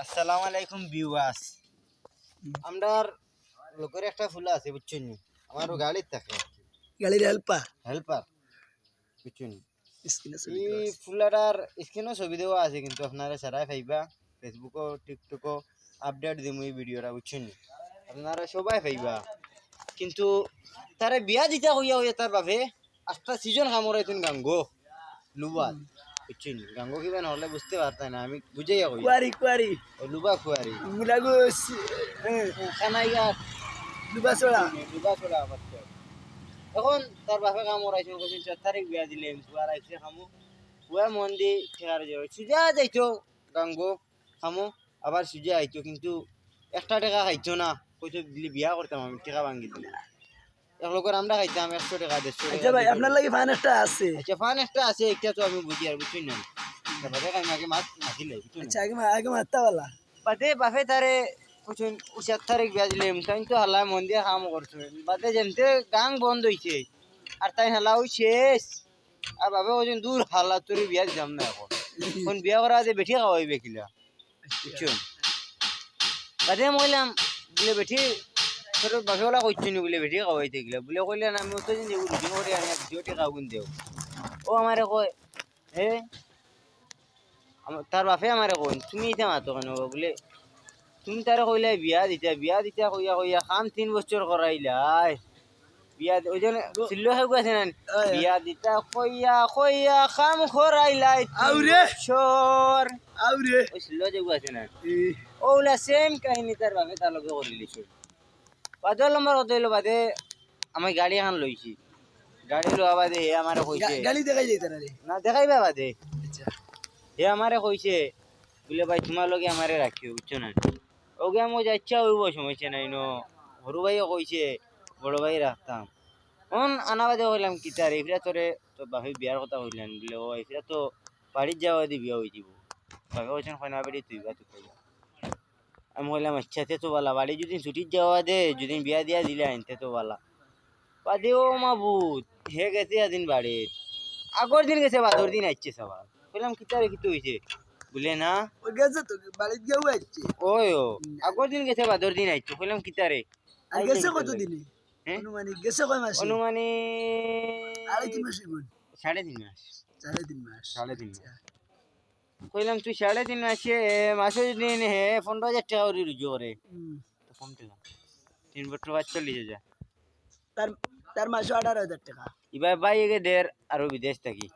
আসসালামু আলাইকুম ভিউয়ার্স। আমরার লোকের একটা ফুলা আছে বুঝছেন নি, আমারও গাড়ির থাকে গাড়ির হেল্পার হেল্পার বুঝছেন নি। স্ক্রিনে ছবি এই দেওয়া আছে। ফুলাটার স্ক্রিনও ছবি দেওয়া আছে, কিন্তু আপনারা সারাই পাইবা ফেসবুকও টিকটকও আপডেট দিম এই ভিডিওটা বুঝছেন নি, আপনারা সবাই পাইবা। কিন্তু তারে বিয়া দিতে হইয়া হইয়া তার বাবে 8টা সিজন কামড়াইতেন গাঙ্গো লুবাত বুঝছেন নি। গাঙ্গো কিবা নহলে বুঝতে পারতাই না, আমি বুঝাইয়া কই কুয়ারি ও লুবা খুয়ারি মুলাগুস খানাইঘাট দুবাসড়া লুবা খোলা পাত্র। এখন তার বাপে কামড়াইছে, 4 তারিখ বিয়া দিলে বুয়ার আইছে খামু বুয়া মন দি ঠেকার যাবে সুজা যাইতো গাঙ্গো খামো, আবার সুজা আইতো কিন্তু 1টা টাকা খাইতো না, কইতো দিলি বিয়া করতাম আমি টাকা ভাঙ্গি দিলি এক লোকের আমরা খাইতাম 100 টাকা 150 আচ্ছা টাকা। ভাই আপনার লাগি ফান একটা আছে। আচ্ছা ফান একটা আছে, এটা তো আমি বুঝি আর বুঝছি না বাপে কাই মাকে মাছ মাছিলে বুঝছি আচ্ছা আগে মারতাওয়ালা বাপে তারে কুছুন 7 তারিখ বিয়া দিলে তাই তো হালা মন দিয়ে কাম করছে বাদে যেমতে গাং বন্ধ হইছে আর তাই হালা ওই শেষ। আর বাবা ওজন দূর হালা তোর বিয়া দিতাম না এখন বিয়া করা যে বেঠি খাওয়াইবে কিলা বুঝছেন। বাদে মইলাম বলে বেঠি তোর বাপেওয়ালা কইছি নি বলে বেঠি খাওয়াইতে গেলা বলে কইলেন আমি তো যে রুটি করে আনি 2 টাকা গুন দেও। ও আমারে কয় হে তার বাপে আমারে কই তুমি এটা মাতো কেন বলে তুমি তারে কইলাই বিয়া দিতা কইয়া কইয়া কাম 3 বছর করাইলাই বিয়া ওই জন্য সিল্লো হয়ে গেছে না বিয়া দিতা কইয়া কইয়া কাম করাইলাই আউরে বছর আউরে ওই সিল্লো যে গেছে না ওলা সেম কাহিনী তার ভাবে তার লগে করে লিছে। বাদে নম্বর কত হইলো বাদে আমি গাড়ি এখন লইছি, গাড়ি লোয়া বাদে হে আমারে কইছে গালি দেখাই যাইতা না রে। না দেখাইবা বাদে আচ্ছা হে আমারে কইছে বলে ভাই তোমার লগে আমারে রাখিও বুঝছো না ওকে আমি যাচ্ছা হইব সমস্যা নাই নো সরু ভাইও কইছে বড় ভাই রাখতাম অন আনা বাদে কইলাম কি তার এফরা তোরে তো বাপে বিয়ার কথা কইলেন বলে ও এফরা তো বাড়ির যাওয়া দি বিয়া হয়ে যাব বাপে কইছেন কইনা বাড়ি তুই বা তুই কইলা আমি কইলাম আচ্ছা তে তো বালা বাড়ি যদি ছুটির যাওয়া দে যদি বিয়া দিয়া দিলে আনতে তো বালা বাদে ও মাবুত হে গেছে এদিন বাড়ির আগর দিন গেছে বাদর দিন আইছে সবার কইলাম কি তারে কি হইছে বলে না ও গেছে তো বাড়িতে গিয়েও আসছে। ওই ও আগর দিন গেছে বাদর দিন আইছে কইলাম কি তারে আর গেছে কত দিনে হ্যাঁ অনুমানিক গেছে কয় মাসে? অনুমানিক 3.5 মাসে গুণ 3.5 মাস 3.5 মাস 3.5 মাস কইলাম তুই 3.5 মাসে দিন হে 15,000 টাকা করে রুজু করে তো কম টাকা 3 বছর বাদ 40,000 তার তার মাসে 18,000 টাকা। এবার বাইরে দের আরো বিদেশ থাকি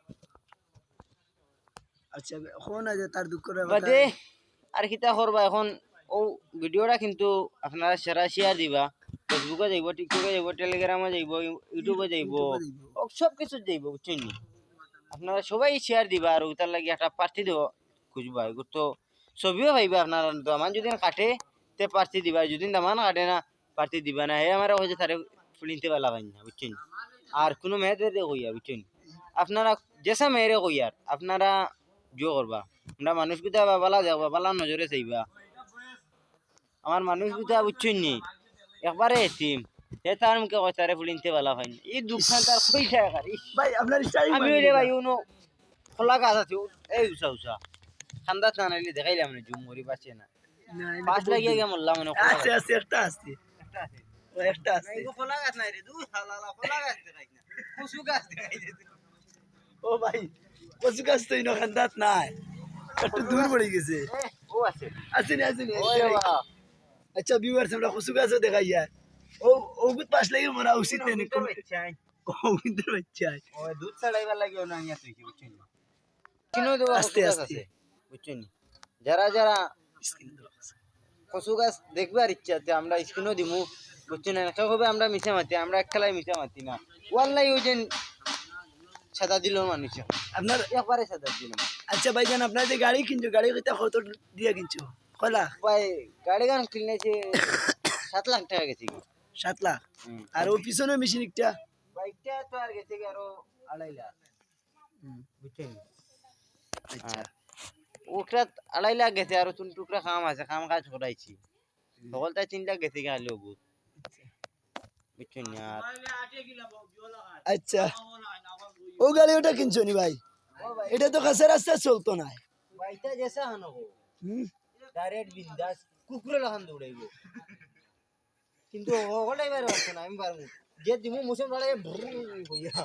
আচ্ছা কোন আছে তার দুঃখ রে বাদে আর কিতা করবা এখন ও ভিডিওটা কিন্তু আপনারা শেয়ার দিবা ফেসবুকে যাইব টিকটকে যাইব টেলিগ্রামে যাইব ইউটিউবে যাইব সব কিছু যাইব বুঝছেন নি আপনারা সবাই শেয়ার দিবা আর ওটার লাগি একটা প্রার্থী দেব খুঁজবা এগুলো তো ছবিও পাইবা আপনারা দামান যদি কাটে তে প্রার্থী দিবা যদি দামান কাটে না প্রার্থী দিবা না হে আমার হয়েছে তারে ফুলিনতে পালা পাই না বুঝছেন আর কোনো মেয়েদের কইয়া বুঝছেন আপনারা যেসা মেয়েরে কইয়ার আপনারা জো করবা আমরা মানুষ গুতা বালা যাবা বালা নজরে চাইবা আমার মানুষ গুতা বুঝছেন নি একবারে এতিম হে তার মুখে কয় তারে ফুলিনতে পালা পাই না এই দুঃখান তার কই টাকা ভাই আপনার স্টাইল আমি রে ভাই উনো খোলা গাছ আছে এই উষা উষা ঠান্ডা না নাইলে দেখাইলাম না জুম মরি পাচ্ছে না পাঁচ লাগিয়ে গে মরলাম না আছে আছে একটা আছে ও একটা আছে খোলা গাছ নাই রে দুই হালালা খোলা গাছ দেখাই না কুসু গাছ দেখাই দে ও ভাই কচু গাছ তো ইনো খান্দাত নাই একটু দূর পড়ে গেছে। ও আছে আসেনি আসেনি ওই বাবা আচ্ছা ভিউয়ার্স আমরা কচু গাছও দেখাই আর ও ও গুত পাশ লাগে মরা উচিত নেই কোন ও কিন্তু বাচ্চা ও দুধ ছাড়াইবার লাগিও না নিয়া তুই বুঝছেন কিনো দেবো আস্তে আস্তে আস্তে। আস্তে বুঝছেন যারা যারা কচু গাছ দেখবার ইচ্ছাতে আমরা স্ক্রিনও দিমু বুঝছেন না হবে আমরা মিশে মাতি আমরা এক খেলায় মিশে মাতি না ওয়াল্লাই ওই যে সাদা দিল মানুষ আপনার একবারে সাদা দিল আচ্ছা ভাইজান আপনার যে গাড়ি কিনছো গাড়ি কইতা কত দিয়া কিনছো কলা ভাই গাড়ি গান কিনেছে 7 লাখ টাকা গেছে 7 লাখ আর ও পিছনে মেশিন একটা বাইকটা তো আর গেছে আরো 2.5 লাখ বুঝছেন আচ্ছা ওটা 2.5 লাখ গেছে আর তুমি টুকরা কাম আছে কাম কাজ করাইছি সকলটা 3 লাখ গেছে গেল বহুত বুঝছেন আর আচ্ছা ও গাড়ি ওটা কিনছো নি ভাই এটা তো কাছে রাস্তা চলতো না বাইকটা যেসা হনো হুম ডাইরেক্ট বিন্দাস কুকুরে লাহান দৌড়াইব কিন্তু ওটাই বাইরে পারছে না আমি পারবো যে দিমু মুসুম দাঁড়াই কইয়া